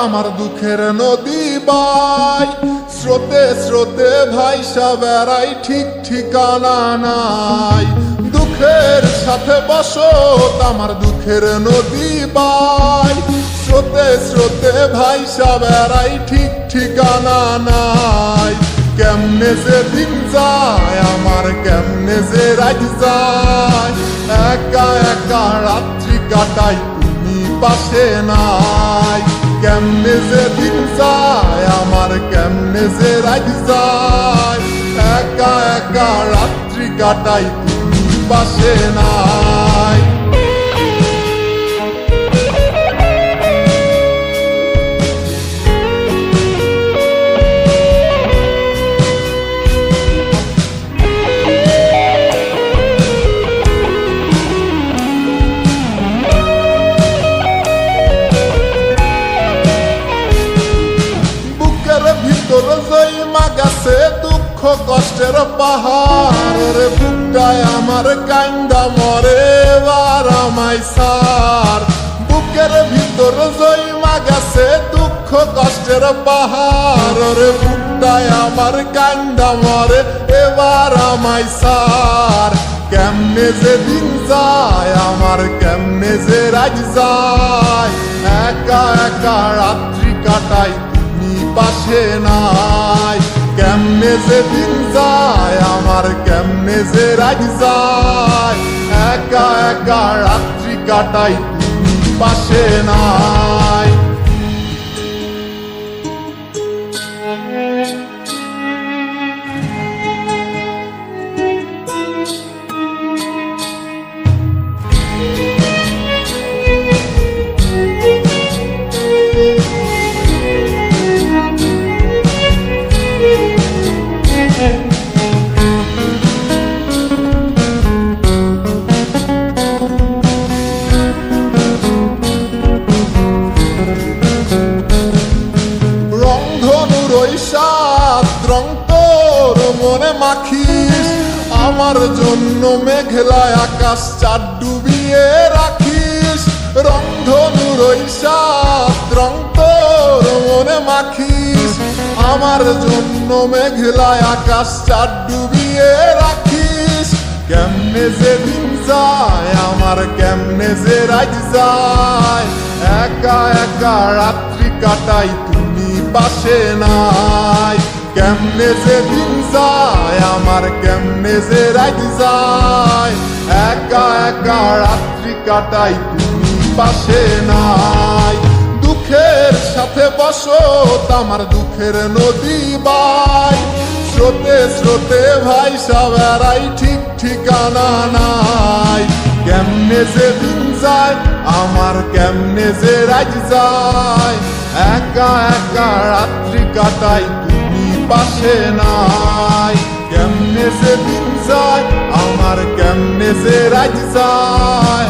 আমার দুঃখের নদী বাই, স্রোতে স্রোতে ভাইসা বেড়াই, ঠিক ঠিকানা নাই। দুঃখের সাথে বসত আমার দুঃখের নদী বাই, স্রোতে স্রোতে ভাইসা বেড়াই, ঠিক ঠিকানা নাই। কেমনে যে দিন যায় আমার, কেমনে যে রাত যায়, একা একা রাত্রি কাটাই তুমি পাশে নাই। কেমনে যে দিন যায় আমার, কেমনে যে রাত যায়, একা একা রাত্রি কাটাই তুমি পাশে নাই। ভিতর জৈমা গেছে দুঃখ কষ্টের পাহাড়, রে বুকটায় আমার কান্দা মরে এবার আমায় সার। বুকের ভিতর জৈমা গেছে দুঃখ কষ্টের পাহাড়, রে বুকটায় আমার কান্দা মরে এবার আমায় সার। কেমনে যে দিন যায় আমার, কেমনে যে রাত যায়, একা একা রাত্রি কাটাই পাশে নাই। কেমনে যে দিন যায় আমার, কেমনে যে রাত যায়, একা একা রাত্রি কাটাই তুমি পাশে নাই। রং তোর মনে মাখিস, আমার জন্য মেঘলা আকাশ চাঁদ ডুবিয়ে রাখিস। রংধনুর ওই সাত রং তোর মনে মাখিস, আমার জন্য মেঘলা আকাশ চাঁদ ডুবিয়ে রাখিস। কেমনে যে দিন যায় আমার, কেমনে যে রাত যায়, একা একা রাত্রি কাটাই তুমি পাশে নাই। কেমনে যে দিন যায় আমার, কেমনে যে রাত যায়, একা একা রাত্রি কাটাই তুমি পাশে নাই। দুঃখের সাথে বসত আমার দুঃখের নদী বাই, স্রোতে স্রোতে ভাইসা বেড়াই, ঠিক ঠিকানা নাই। কেমনে যে দিন যায় আমার, কেমনে যে রাত যায়, একা একা রাত্রি কাটাই তুমি পাশে নাই। কেমনে যে দিন যায় আমার, কেমনে যে রাত যায়,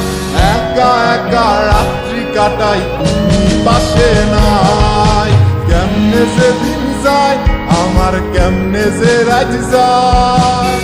একা একা রাত্রি কাটাই তুমি পাশে নাই। কেমনে যে দিন যায় আমার, কেমনে যে রাত যায়।